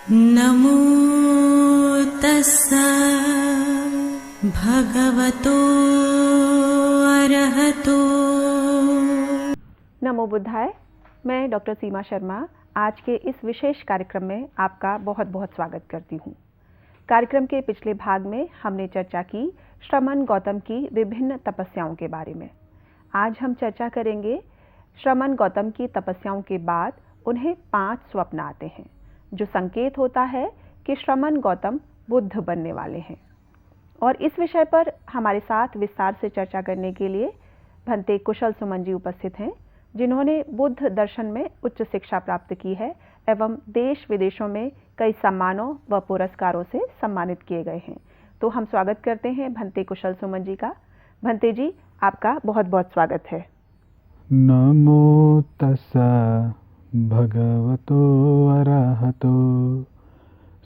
नमो तस्सा भगवतो अरहतो। नमो बुद्धाय। मैं डॉक्टर सीमा शर्मा आज के इस विशेष कार्यक्रम में आपका बहुत बहुत स्वागत करती हूँ। कार्यक्रम के पिछले भाग में हमने चर्चा की श्रमण गौतम की विभिन्न तपस्याओं के बारे में। आज हम चर्चा करेंगे श्रमण गौतम की तपस्याओं के बाद उन्हें 5 स्वप्न आते हैं, जो संकेत होता है कि श्रमण गौतम बुद्ध बनने वाले हैं। और इस विषय पर हमारे साथ विस्तार से चर्चा करने के लिए भंते कुशल सुमन जी उपस्थित हैं, जिन्होंने बुद्ध दर्शन में उच्च शिक्षा प्राप्त की है एवं देश विदेशों में कई सम्मानों व पुरस्कारों से सम्मानित किए गए हैं। तो हम स्वागत करते हैं भंते कुशल सुमन जी का। भंते जी, आपका बहुत बहुत स्वागत है। नमो तस्सा भगवतो अरहतो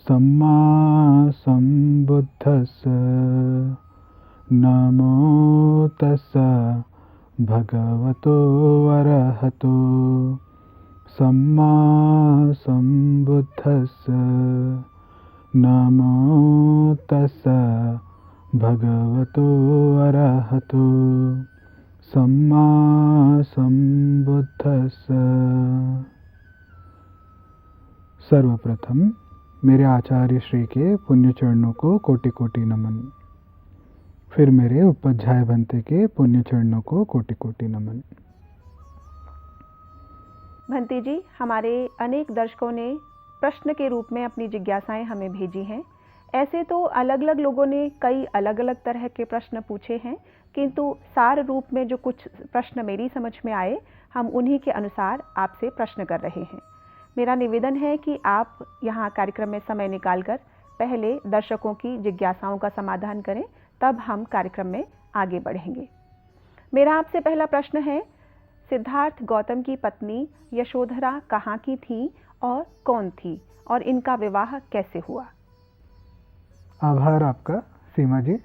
सम्मा सम्बुद्धस्स। नमो तस्सा भगवतो अरहतो सम्मा सम्बुद्धस्स। नमो तस्सा भगवतो अरहतो सम्मा सम्बुद्धस्स। सर्वप्रथम मेरे आचार्य श्री के पुण्य चरणों को कोटि कोटि नमन। फिर मेरे उपाध्याय भंते के पुण्य चरणों को कोटि कोटि नमन। भंते जी, हमारे अनेक दर्शकों ने प्रश्न के रूप में अपनी जिज्ञासाएं हमें भेजी हैं। ऐसे तो अलग अलग लोगों ने कई अलग अलग तरह के प्रश्न पूछे हैं, किंतु सार रूप में जो कुछ प्रश्न मेरी समझ में आए, हम उन्हीं के अनुसार आपसे प्रश्न कर रहे हैं। मेरा निवेदन है कि आप यहाँ कार्यक्रम में समय निकालकर पहले दर्शकों की जिज्ञासाओं का समाधान करें, तब हम कार्यक्रम में आगे बढ़ेंगे। मेरा आपसे पहला प्रश्न है, सिद्धार्थ गौतम की पत्नी यशोधरा कहाँ की थी और कौन थी, और इनका विवाह कैसे हुआ? आभार आपका सीमा जी।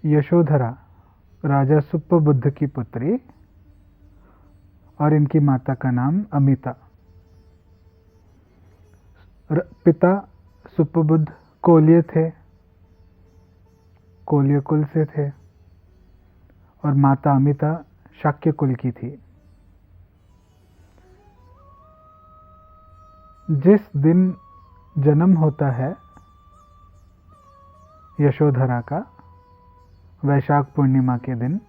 यशोधरा राजा सुप्पबुद्ध की पुत्री और इनकी माता का नाम अमिता। पिता सुप्पबुद्ध कोल्य थे, कोल्य कुल से थे, और माता अमिता शाक्य कुल की थी। जिस दिन जन्म होता है यशोधरा का, वैशाख पूर्णिमा के दिन,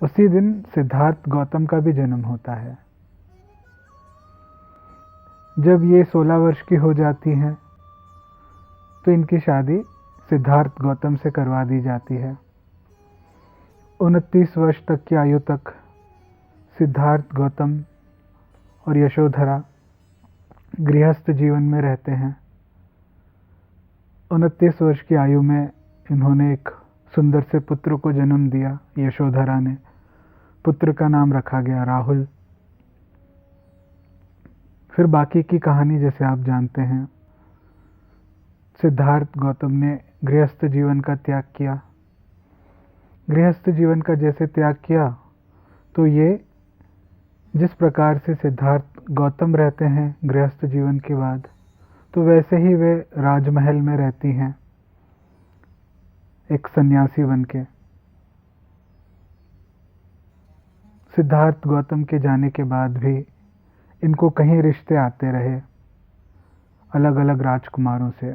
उसी दिन सिद्धार्थ गौतम का भी जन्म होता है। जब ये 16 वर्ष की हो जाती हैं तो इनकी शादी सिद्धार्थ गौतम से करवा दी जाती है। 29 वर्ष तक की आयु तक सिद्धार्थ गौतम और यशोधरा गृहस्थ जीवन में रहते हैं। 29 वर्ष की आयु में इन्होंने एक सुंदर से पुत्र को जन्म दिया। यशोधरा ने पुत्र का नाम रखा गया राहुल। फिर बाकी की कहानी जैसे आप जानते हैं। सिद्धार्थ गौतम ने गृहस्थ जीवन का त्याग किया। गृहस्थ जीवन का जैसे त्याग किया, तो ये जिस प्रकार से सिद्धार्थ गौतम रहते हैं गृहस्थ जीवन के बाद, तो वैसे ही वे राजमहल में रहती हैं एक सन्यासी बनके। सिद्धार्थ गौतम के जाने के बाद भी इनको कहीं रिश्ते आते रहे अलग अलग राजकुमारों से।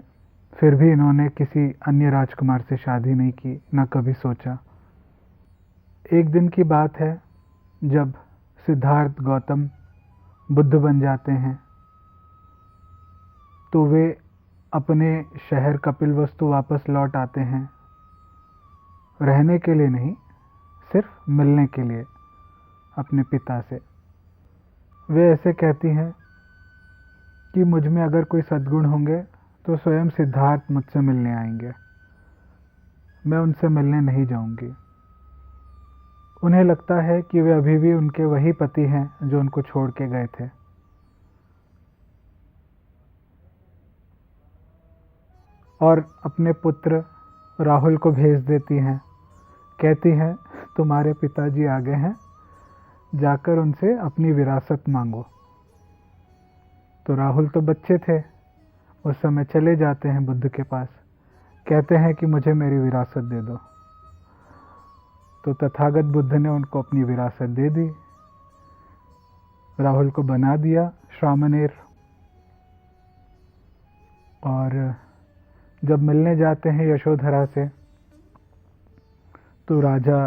फिर भी इन्होंने किसी अन्य राजकुमार से शादी नहीं की, न कभी सोचा। एक दिन की बात है, जब सिद्धार्थ गौतम बुद्ध बन जाते हैं, तो वे अपने शहर कपिलवस्तु वापस लौट आते हैं। रहने के लिए नहीं, सिर्फ मिलने के लिए अपने पिता से। वे ऐसे कहती हैं कि मुझ में अगर कोई सद्गुण होंगे तो स्वयं सिद्धार्थ मुझसे मिलने आएंगे, मैं उनसे मिलने नहीं जाऊंगी। उन्हें लगता है कि वे अभी भी उनके वही पति हैं जो उनको छोड़ के गए थे। और अपने पुत्र राहुल को भेज देती हैं, कहती हैं तुम्हारे पिताजी आ गए हैं, जाकर उनसे अपनी विरासत मांगो। तो राहुल तो बच्चे थे, उस समय चले जाते हैं बुद्ध के पास, कहते हैं कि मुझे मेरी विरासत दे दो। तो तथागत बुद्ध ने उनको अपनी विरासत दे दी, राहुल को बना दिया श्रामणेर। और जब मिलने जाते हैं यशोधरा से, तो राजा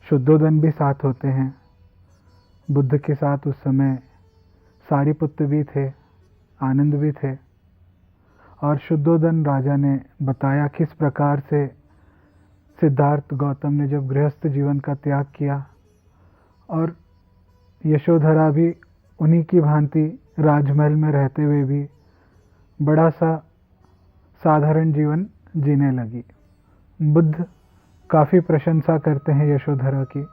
शुद्धोदन भी साथ होते हैं। बुद्ध के साथ उस समय सारिपुत्र भी थे, आनंद भी थे। और शुद्धोदन राजा ने बताया किस प्रकार से सिद्धार्थ गौतम ने जब गृहस्थ जीवन का त्याग किया, और यशोधरा भी उन्हीं की भांति राजमहल में रहते हुए भी बड़ा सा साधारण जीवन जीने लगी। बुद्ध काफ़ी प्रशंसा करते हैं यशोधरा की।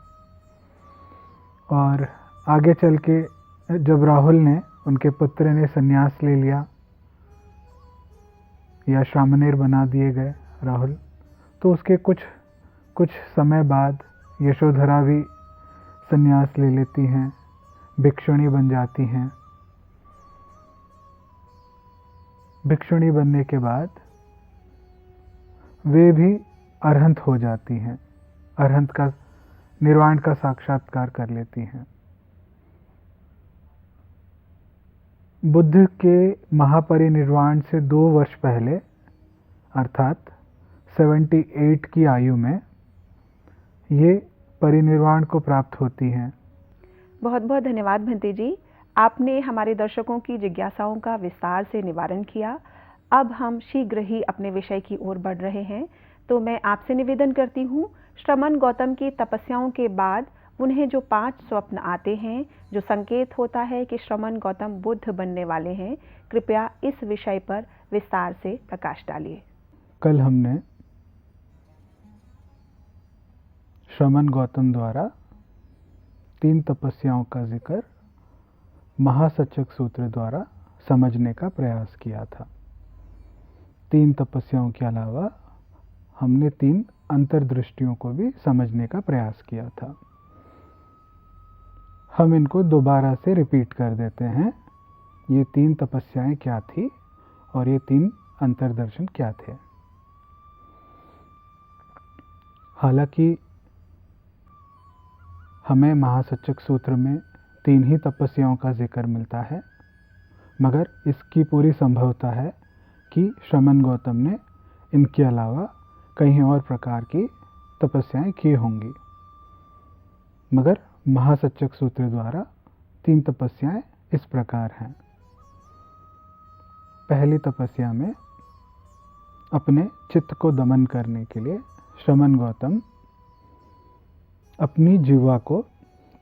और आगे चल के जब राहुल ने, उनके पुत्र ने संन्यास ले लिया या श्रामणेर बना दिए गए राहुल, तो उसके कुछ समय बाद यशोधरा भी संन्यास ले लेती हैं, भिक्षुणी बन जाती हैं। भिक्षुणी बनने के बाद वे भी अरहंत हो जाती हैं, अरहंत का निर्वाण का साक्षात्कार कर लेती हैं। बुद्ध के महापरिनिर्वाण से 2 वर्ष पहले, अर्थात 78 की आयु में ये परिनिर्वाण को प्राप्त होती हैं। बहुत बहुत धन्यवाद भंते जी, आपने हमारे दर्शकों की जिज्ञासाओं का विस्तार से निवारण किया। अब हम शीघ्र ही अपने विषय की ओर बढ़ रहे हैं, तो मैं आपसे निवेदन करती हूँ, श्रमण गौतम की तपस्याओं के बाद उन्हें जो 5 स्वप्न आते हैं, जो संकेत होता है कि श्रमण गौतम बुद्ध बनने वाले हैं, कृपया इस विषय पर विस्तार से प्रकाश डालिए। कल हमने श्रमण गौतम द्वारा 3 तपस्याओं का जिक्र महासचक सूत्र द्वारा समझने का प्रयास किया था। 3 तपस्याओं के अलावा हमने 3 अंतर्दृष्टियों को भी समझने का प्रयास किया था। हम इनको दोबारा से रिपीट कर देते हैं। ये 3 तपस्याएं क्या थी और ये 3 अंतर्दर्शन क्या थे। हालांकि हमें महासचक सूत्र में 3 ही तपस्याओं का जिक्र मिलता है, मगर इसकी पूरी संभवता है कि श्रमण गौतम ने इनके अलावा कहीं और प्रकार की तपस्याएं की होंगी। मगर महासचक सूत्र द्वारा 3 तपस्याएं इस प्रकार हैं। पहली तपस्या में अपने चित्त को दमन करने के लिए श्रमण गौतम अपनी जिह्वा को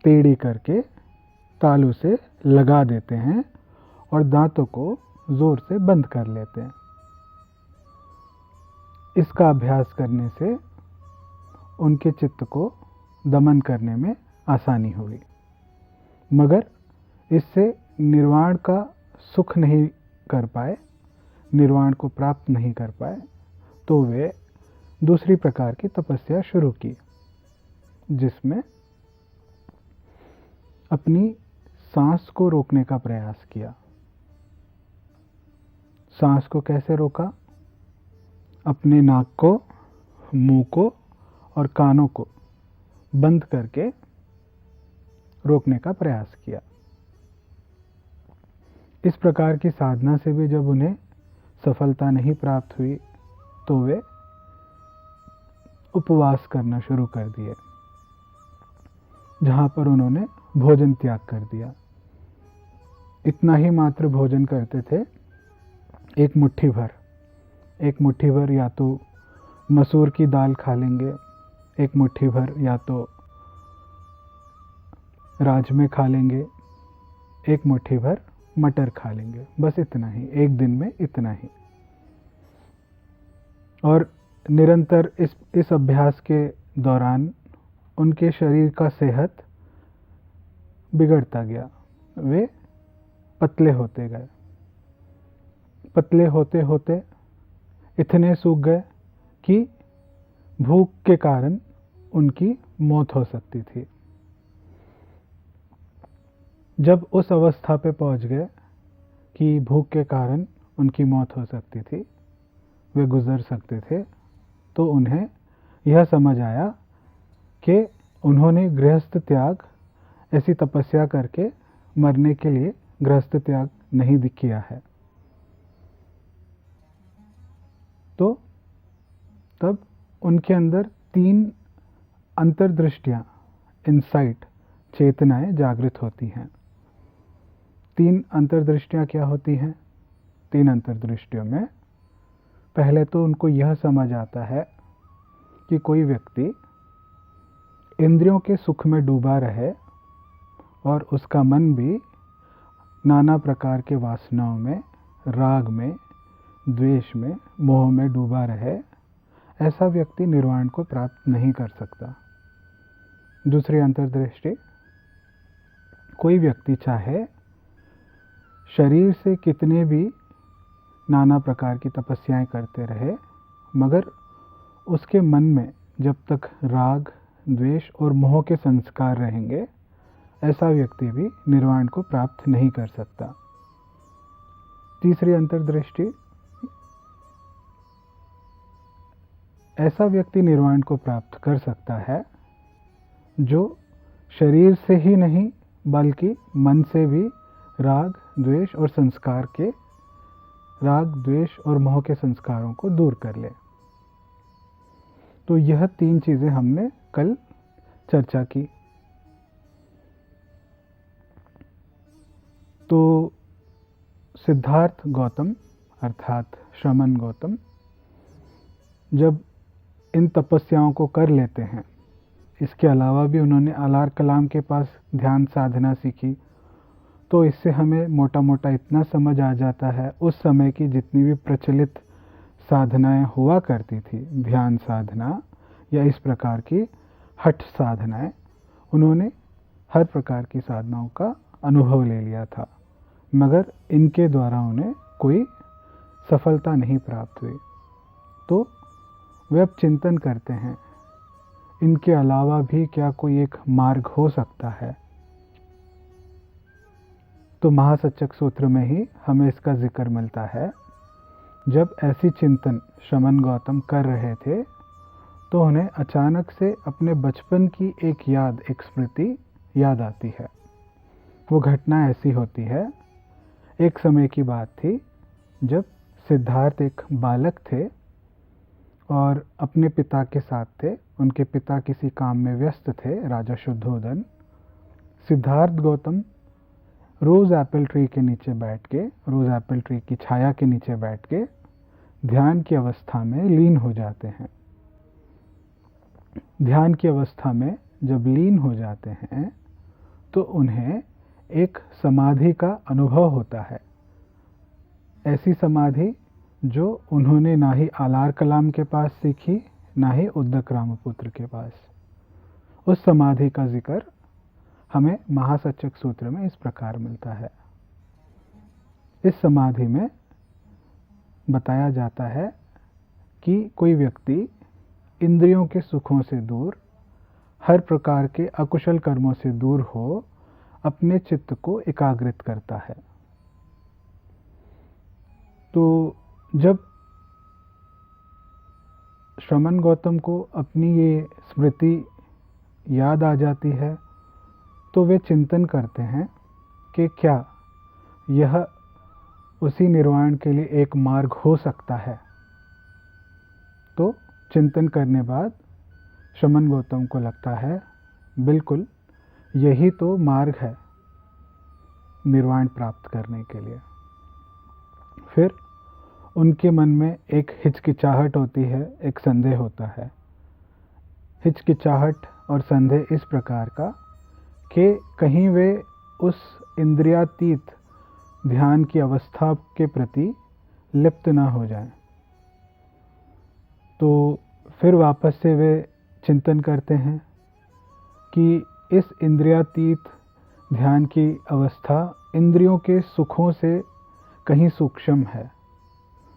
टेढ़ी करके तालू से लगा देते हैं और दांतों को जोर से बंद कर लेते हैं। इसका अभ्यास करने से उनके चित्त को दमन करने में आसानी हुई, मगर इससे निर्वाण का सुख नहीं कर पाए, निर्वाण को प्राप्त नहीं कर पाए, तो वे दूसरी प्रकार की तपस्या शुरू की, जिसमें अपनी सांस को रोकने का प्रयास किया। सांस को कैसे रोका? अपने नाक को, मुंह को और कानों को बंद करके रोकने का प्रयास किया। इस प्रकार की साधना से भी जब उन्हें सफलता नहीं प्राप्त हुई, तो वे उपवास करना शुरू कर दिए, जहां पर उन्होंने भोजन त्याग कर दिया। इतना ही मात्र भोजन करते थे, एक मुट्ठी भर या तो मसूर की दाल खा लेंगे, एक मुट्ठी भर या तो राजमे खा लेंगे, एक मुट्ठी भर मटर खा लेंगे, बस इतना ही, एक दिन में इतना ही। और निरंतर इस अभ्यास के दौरान उनके शरीर का सेहत बिगड़ता गया, वे पतले होते गए। पतले होते होते इतने सूख गए कि भूख के कारण उनकी मौत हो सकती थी। जब उस अवस्था पे पहुंच गए कि भूख के कारण उनकी मौत हो सकती थी, वे गुजर सकते थे, तो उन्हें यह समझ आया कि उन्होंने गृहस्थ त्याग, ऐसी तपस्या करके मरने के लिए गृहस्थ त्याग नहीं किया है। तो तब उनके अंदर 3 अंतर्दृष्टियां, इंसाइट, चेतनाएं जागृत होती हैं। 3 अंतर्दृष्टियां क्या होती हैं? 3 अंतर्दृष्टियों में पहले तो उनको यह समझ आता है कि कोई व्यक्ति इंद्रियों के सुख में डूबा रहे और उसका मन भी नाना प्रकार के वासनाओं में, राग में, द्वेष में, मोह में डूबा रहे, ऐसा व्यक्ति निर्वाण को प्राप्त नहीं कर सकता। दूसरी अंतर्दृष्टि, कोई व्यक्ति चाहे शरीर से कितने भी नाना प्रकार की तपस्याएं करते रहे, मगर उसके मन में जब तक राग, द्वेष और मोह के संस्कार रहेंगे, ऐसा व्यक्ति भी निर्वाण को प्राप्त नहीं कर सकता। तीसरी अंतर्दृष्टि, ऐसा व्यक्ति निर्वाण को प्राप्त कर सकता है जो शरीर से ही नहीं बल्कि मन से भी राग, द्वेष और संस्कार के, राग, द्वेष और मोह के संस्कारों को दूर कर ले। तो यह 3 चीजें हमने कल चर्चा की। तो सिद्धार्थ गौतम अर्थात श्रमण गौतम जब इन तपस्याओं को कर लेते हैं, इसके अलावा भी उन्होंने अलार कलाम के पास ध्यान साधना सीखी, तो इससे हमें मोटा मोटा इतना समझ आ जाता है, उस समय की जितनी भी प्रचलित साधनाएं हुआ करती थी, ध्यान साधना या इस प्रकार की हठ साधनाएं, उन्होंने हर प्रकार की साधनाओं का अनुभव ले लिया था, मगर इनके द्वारा उन्हें कोई सफलता नहीं प्राप्त हुई। तो वे अब चिंतन करते हैं, इनके अलावा भी क्या कोई एक मार्ग हो सकता है? तो महासचक सूत्र में ही हमें इसका जिक्र मिलता है। जब ऐसी चिंतन श्रमण गौतम कर रहे थे, तो उन्हें अचानक से अपने बचपन की एक याद, एक स्मृति याद आती है। वो घटना ऐसी होती है, एक समय की बात थी जब सिद्धार्थ एक बालक थे और अपने पिता के साथ थे। उनके पिता किसी काम में व्यस्त थे, राजा शुद्धोधन। सिद्धार्थ गौतम रोज एप्पल ट्री के नीचे बैठ के, रोज एप्पल ट्री की छाया के नीचे बैठ के ध्यान की अवस्था में लीन हो जाते हैं। ध्यान की अवस्था में जब लीन हो जाते हैं तो उन्हें एक समाधि का अनुभव होता है। ऐसी समाधि जो उन्होंने ना ही आलार कलाम के पास सीखी, ना ही उद्दक रामपुत्र के पास। उस समाधि का जिक्र हमें महासचक सूत्र में इस प्रकार मिलता है। इस समाधि में बताया जाता है कि कोई व्यक्ति इंद्रियों के सुखों से दूर, हर प्रकार के अकुशल कर्मों से दूर हो, अपने चित्त को एकाग्रित करता है। तो जब श्रमण गौतम को अपनी ये स्मृति याद आ जाती है, तो वे चिंतन करते हैं कि क्या यह उसी निर्वाण के लिए एक मार्ग हो सकता है। तो चिंतन करने बाद श्रमण गौतम को लगता है, बिल्कुल यही तो मार्ग है निर्वाण प्राप्त करने के लिए। फिर उनके मन में एक हिचकिचाहट होती है, एक संदेह होता है। हिचकिचाहट और संदेह इस प्रकार का कि कहीं वे उस इंद्रियातीत ध्यान की अवस्था के प्रति लिप्त ना हो जाएं। तो फिर वापस से वे चिंतन करते हैं कि इस इंद्रियातीत ध्यान की अवस्था इंद्रियों के सुखों से कहीं सूक्ष्म है,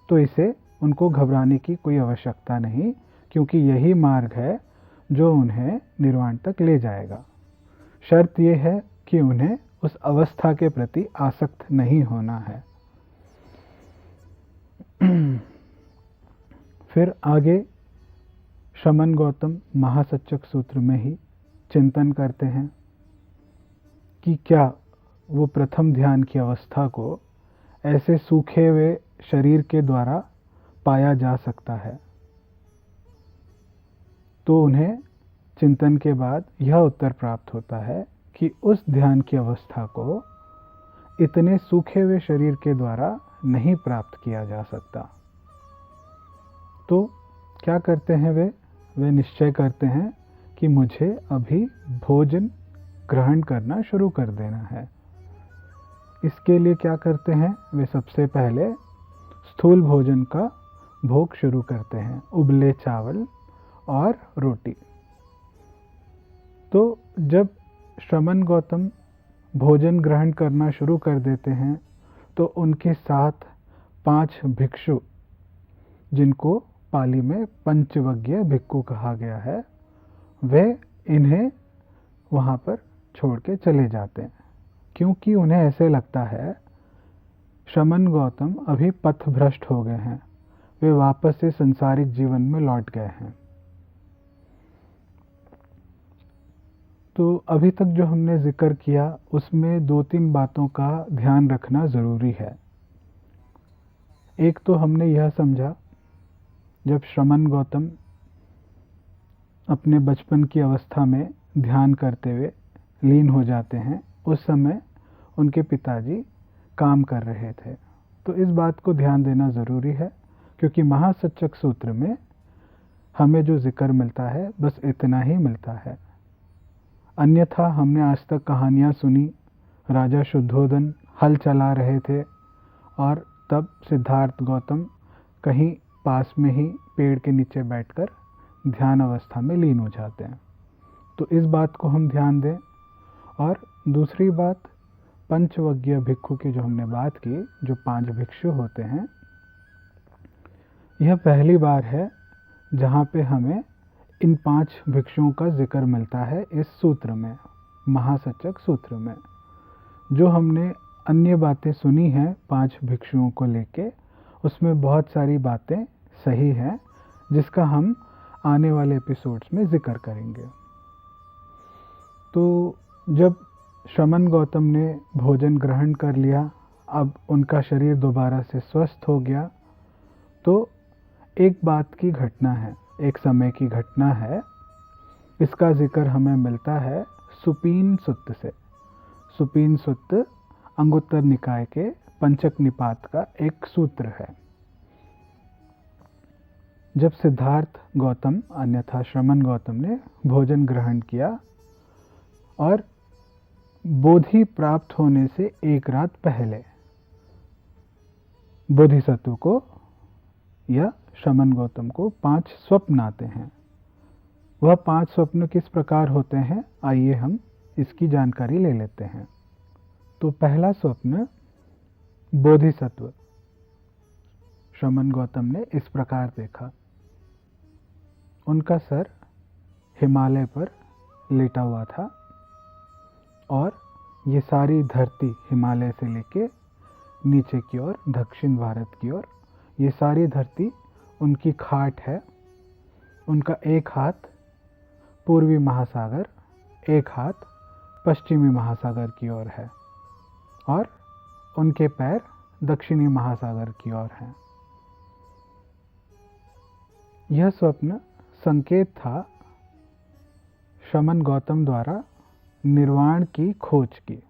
तो इसे उनको घबराने की कोई आवश्यकता नहीं, क्योंकि यही मार्ग है जो उन्हें निर्वाण तक ले जाएगा। शर्त यह है कि उन्हें उस अवस्था के प्रति आसक्त नहीं होना है। फिर आगे श्रमण गौतम महासच्चक सूत्र में ही चिंतन करते हैं कि क्या वो प्रथम ध्यान की अवस्था को ऐसे सूखे हुए शरीर के द्वारा पाया जा सकता है। तो उन्हें चिंतन के बाद यह उत्तर प्राप्त होता है कि उस ध्यान की अवस्था को इतने सूखे हुए शरीर के द्वारा नहीं प्राप्त किया जा सकता। तो क्या करते हैं वे निश्चय करते हैं कि मुझे अभी भोजन ग्रहण करना शुरू कर देना है। इसके लिए क्या करते हैं, वे सबसे पहले स्थूल भोजन का भोग शुरू करते हैं, उबले चावल और रोटी। तो जब श्रमण गौतम भोजन ग्रहण करना शुरू कर देते हैं तो उनके साथ 5 भिक्षु, जिनको पाली में पंचवज्ञ भिक्खु कहा गया है, वे इन्हें वहाँ पर छोड़ के चले जाते हैं, क्योंकि उन्हें ऐसे लगता है श्रमण गौतम अभी पथभ्रष्ट हो गए हैं, वे वापस से संसारिक जीवन में लौट गए हैं। तो अभी तक जो हमने जिक्र किया उसमें 2-3 बातों का ध्यान रखना ज़रूरी है। एक तो हमने यह समझा, जब श्रमण गौतम अपने बचपन की अवस्था में ध्यान करते हुए लीन हो जाते हैं, उस समय उनके पिताजी काम कर रहे थे। तो इस बात को ध्यान देना ज़रूरी है, क्योंकि महासच्चक सूत्र में हमें जो जिक्र मिलता है बस इतना ही मिलता है। अन्यथा हमने आज तक कहानियाँ सुनी, राजा शुद्धोधन हल चला रहे थे और तब सिद्धार्थ गौतम कहीं पास में ही पेड़ के नीचे बैठकर ध्यान अवस्था में लीन हो जाते हैं। तो इस बात को हम ध्यान दें। और दूसरी बात, पंचवज्ञ भिक्खु की जो हमने बात की, जो 5 भिक्षु होते हैं, यह पहली बार है जहाँ पे हमें इन 5 भिक्षुओं का जिक्र मिलता है इस सूत्र में, महासच्चक सूत्र में। जो हमने अन्य बातें सुनी हैं 5 भिक्षुओं को लेके, उसमें बहुत सारी बातें सही हैं, जिसका हम आने वाले एपिसोड्स में जिक्र करेंगे। तो जब श्रमण गौतम ने भोजन ग्रहण कर लिया, अब उनका शरीर दोबारा से स्वस्थ हो गया, तो एक बात की घटना है, एक समय की घटना है, इसका जिक्र हमें मिलता है सुपीन सुत्त से। सुपीन सुत्त अंगुत्तर निकाय के पंचक निपात का एक सूत्र है। जब सिद्धार्थ गौतम अन्यथा श्रमण गौतम ने भोजन ग्रहण किया और बोधि प्राप्त होने से एक रात पहले बोधिसत्व को या श्रमण गौतम को 5 स्वप्न आते हैं। वह 5 स्वप्न किस प्रकार होते हैं, आइए हम इसकी जानकारी ले लेते हैं। तो पहला स्वप्न, बोधिसत्व श्रमण गौतम ने इस प्रकार देखा। उनका सर हिमालय पर लेटा हुआ था और ये सारी धरती हिमालय से लेके नीचे की ओर, दक्षिण भारत की ओर, ये सारी धरती उनकी खाट है। उनका एक हाथ पूर्वी महासागर, एक हाथ पश्चिमी महासागर की ओर है और उनके पैर दक्षिणी महासागर की ओर हैं। यह स्वप्न संकेत था श्रमण गौतम द्वारा निर्वाण की खोज की।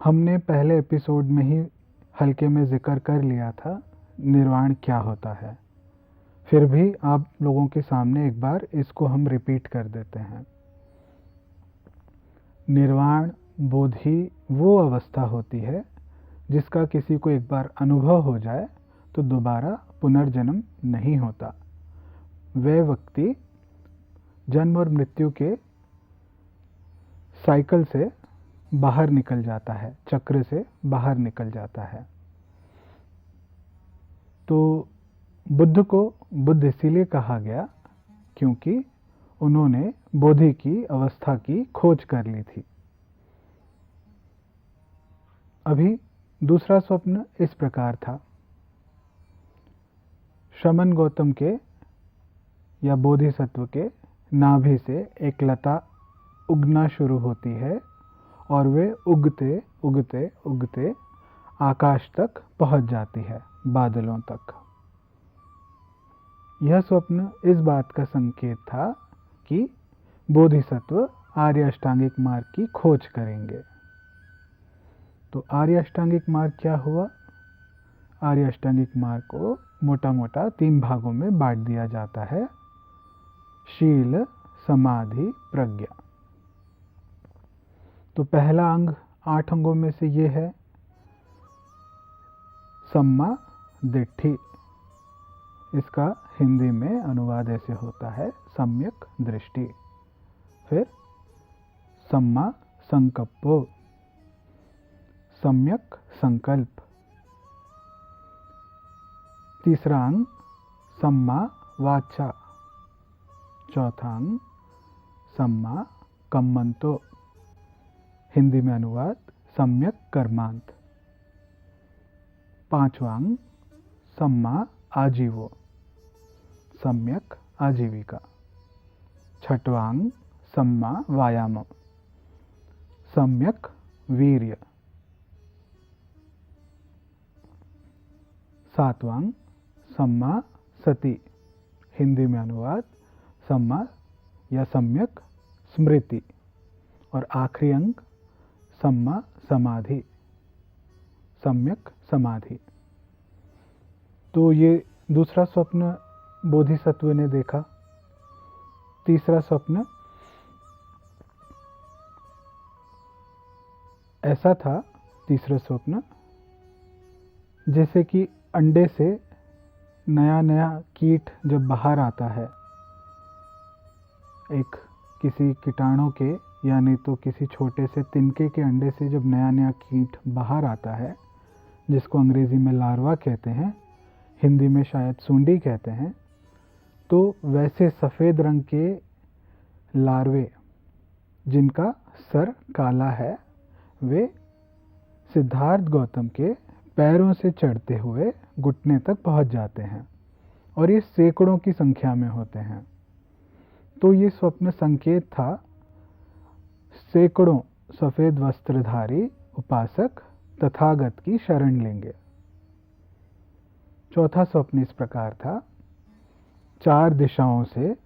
हमने पहले एपिसोड में ही हल्के में जिक्र कर लिया था निर्वाण क्या होता है, फिर भी आप लोगों के सामने एक बार इसको हम रिपीट कर देते हैं। निर्वाण बोधि वो अवस्था होती है जिसका किसी को एक बार अनुभव हो जाए तो दोबारा पुनर्जन्म नहीं होता। वह व्यक्ति जन्म और मृत्यु के साइकिल से बाहर निकल जाता है, चक्र से बाहर निकल जाता है। तो बुद्ध को बुद्ध इसीलिए कहा गया क्योंकि उन्होंने बोधि की अवस्था की खोज कर ली थी। अभी दूसरा स्वप्न इस प्रकार था। श्रमण गौतम के या बोधिसत्व के नाभि से एक लता उगना शुरू होती है और वे उगते उगते उगते आकाश तक पहुंच जाती है, बादलों तक। यह स्वप्न इस बात का संकेत था कि बोधिसत्व आर्य अष्टांगिक मार्ग की खोज करेंगे। तो आर्य अष्टांगिक मार्ग क्या हुआ? आर्य अष्टांगिक मार्ग को मोटा मोटा 3 भागों में बांट दिया जाता है: शील, समाधि, प्रज्ञा। तो पहला अंग 8 अंगों में से ये है सम्मा दिट्ठि। इसका हिंदी में अनुवाद ऐसे होता है सम्यक दृष्टि। फिर सम्मा संकल्पो, सम्यक संकल्प। तीसरा अंग सम्मा वाचा। चौथा अंग सम्मा कम्मंतो, हिंदी में अनुवाद सम्यक कर्मांत। पांचवा अंग सम्मा आजीवो, सम्यक आजीविका। छठवां अंग सम्मा वायामो, सम्यक वीर्य। सातवां अंग सम्मा सति, हिंदी में अनुवाद सम्मा या सम्यक स्मृति। और आखिरी अंग सम्मा समाधि, सम्यक समाधि। तो ये दूसरा स्वप्न बोधिसत्व ने देखा। तीसरा स्वप्न ऐसा था, तीसरा स्वप्न जैसे कि अंडे से नया नया कीट जब बाहर आता है, एक किसी कीटाणु के या नहीं तो किसी छोटे से तिनके के अंडे से जब नया नया कीट बाहर आता है, जिसको अंग्रेजी में लार्वा कहते हैं, हिंदी में शायद सूंडी कहते हैं, तो वैसे सफ़ेद रंग के लार्वे जिनका सर काला है, वे सिद्धार्थ गौतम के पैरों से चढ़ते हुए घुटने तक पहुंच जाते हैं और ये सैकड़ों की संख्या में होते हैं। तो ये स्वप्न संकेत था सैकड़ों सफ़ेद वस्त्रधारी उपासक तथागत की शरण लेंगे। चौथा स्वप्न इस प्रकार था, 4 दिशाओं से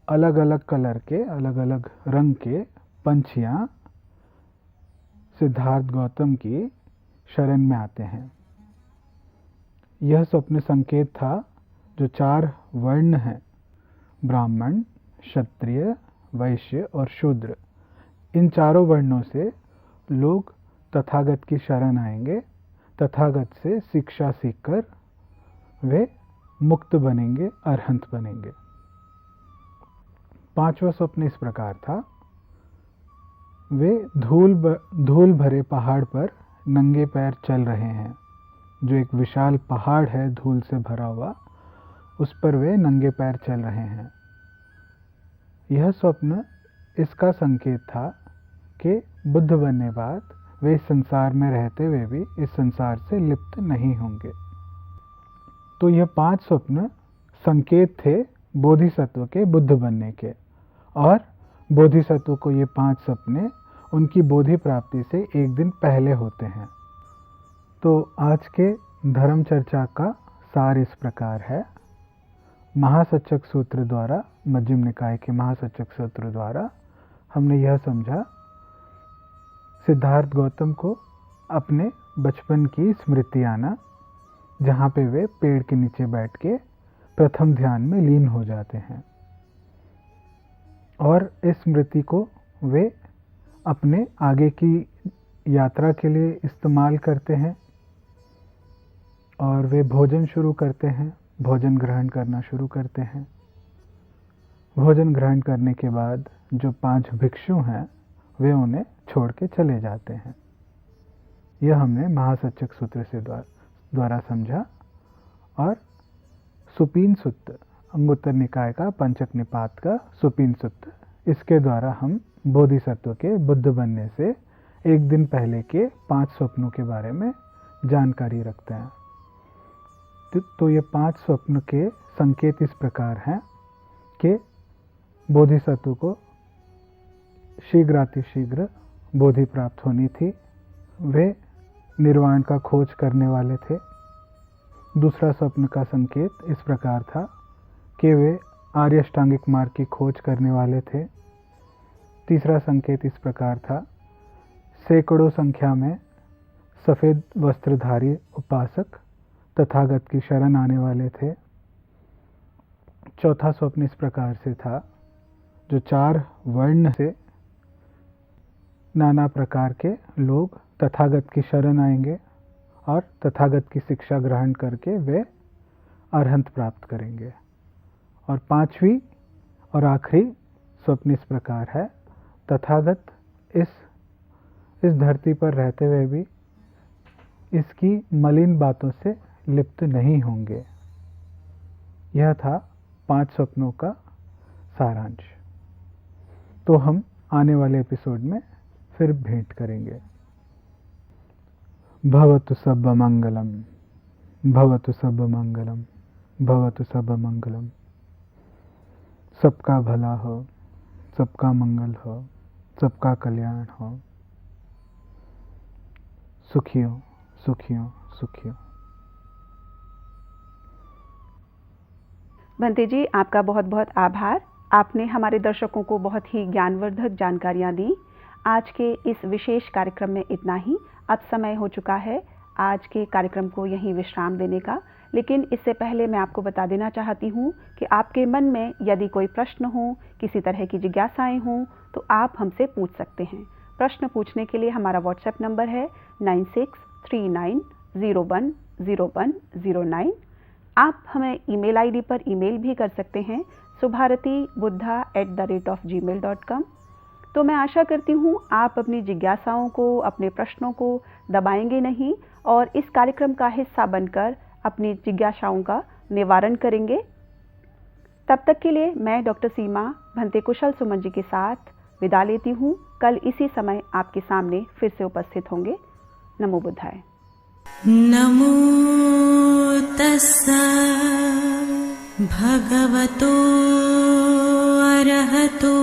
अलग अलग कलर के, अलग अलग रंग के पंछियां सिद्धार्थ गौतम की शरण में आते हैं। यह स्वप्न संकेत था जो 4 वर्ण हैं, ब्राह्मण, क्षत्रिय, वैश्य और शूद्र, इन चारों वर्णों से लोग तथागत की शरण आएंगे। तथागत से शिक्षा सीखकर वे मुक्त बनेंगे, अरहंत बनेंगे। पांचवा स्वप्न इस प्रकार था, वे धूल भरे पहाड़ पर नंगे पैर चल रहे हैं। जो एक विशाल पहाड़ है धूल से भरा हुआ, उस पर वे नंगे पैर चल रहे हैं। यह स्वप्न इसका संकेत था कि बुद्ध बनने बाद वे इस संसार में रहते हुए भी इस संसार से लिप्त नहीं होंगे। तो यह 5 स्वप्न संकेत थे बोधिसत्व के बुद्ध बनने के, और बोधिसत्व को ये 5 सपने उनकी बोधि प्राप्ति से एक दिन पहले होते हैं। तो आज के धर्म चर्चा का सार इस प्रकार है। महासचक सूत्र द्वारा, मध्यम निकाय के महासचक सूत्र द्वारा हमने यह समझा, सिद्धार्थ गौतम को अपने बचपन की स्मृति आना, जहाँ पे वे पेड़ के नीचे बैठ के प्रथम ध्यान में लीन हो जाते हैं, और इस स्मृति को वे अपने आगे की यात्रा के लिए इस्तेमाल करते हैं, और वे भोजन शुरू करते हैं, भोजन ग्रहण करना शुरू करते हैं। भोजन ग्रहण करने के बाद जो 5 भिक्षु हैं वे उन्हें छोड़ के चले जाते हैं। यह हमने महासचक सूत्र से द्वारा समझा। और सुपीन सूत्र, अंगुत्तर निकाय का पंचक निपात का सुपीन सूत्र, इसके द्वारा हम बोधिसत्व के बुद्ध बनने से एक दिन पहले के 5 स्वप्नों के बारे में जानकारी रखते हैं। तो ये 5 स्वप्न के संकेत इस प्रकार हैं कि बोधिसत्व को शीघ्रातिशीघ्र बोधि प्राप्त होनी थी, वे निर्वाण का खोज करने वाले थे। दूसरा स्वप्न का संकेत इस प्रकार था कि वे आर्य अष्टांगिक मार्ग की खोज करने वाले थे। तीसरा संकेत इस प्रकार था, सैकड़ों संख्या में सफ़ेद वस्त्रधारी उपासक तथागत की शरण आने वाले थे। चौथा स्वप्न इस प्रकार से था, जो 4 वर्ण से नाना प्रकार के लोग तथागत की शरण आएंगे और तथागत की शिक्षा ग्रहण करके वे अरहंत प्राप्त करेंगे। और 5वीं और आखिरी स्वप्न इस प्रकार है, तथागत इस धरती पर रहते हुए भी इसकी मलिन बातों से लिप्त नहीं होंगे। यह था 5 स्वप्नों का सारांश। तो हम आने वाले एपिसोड में फिर भेंट करेंगे। भवतु सब मंगलम, भवतु सब मंगलम, भवतु सब मंगलम। सबका भला हो, सबका मंगल हो, सबका कल्याण हो। सुखी हो, सुखी हो, सुखी हो। भंते जी, आपका बहुत बहुत आभार। आपने हमारे दर्शकों को बहुत ही ज्ञानवर्धक जानकारियाँ दी। आज के इस विशेष कार्यक्रम में इतना ही। अब समय हो चुका है आज के कार्यक्रम को यहीं विश्राम देने का, लेकिन इससे पहले मैं आपको बता देना चाहती हूँ कि आपके मन में यदि कोई प्रश्न हो, किसी तरह की जिज्ञासाएं हों, तो आप हमसे पूछ सकते हैं। प्रश्न पूछने के लिए हमारा व्हाट्सएप नंबर है 9639010109। आप हमें ईमेल आईडी पर ईमेल भी कर सकते हैं, subharatibuddha@gmail.com। तो मैं आशा करती हूँ आप अपनी जिज्ञासाओं को, अपने प्रश्नों को दबाएंगे नहीं और इस कार्यक्रम का हिस्सा बनकर अपनी जिज्ञासाओं का निवारण करेंगे। तब तक के लिए मैं डॉक्टर सीमा भंते कुशल सुमन जी के साथ विदा लेती हूँ। कल इसी समय आपके सामने फिर से उपस्थित होंगे। नमो बुद्धाय। नमो तस्सा भगवतो अरहतो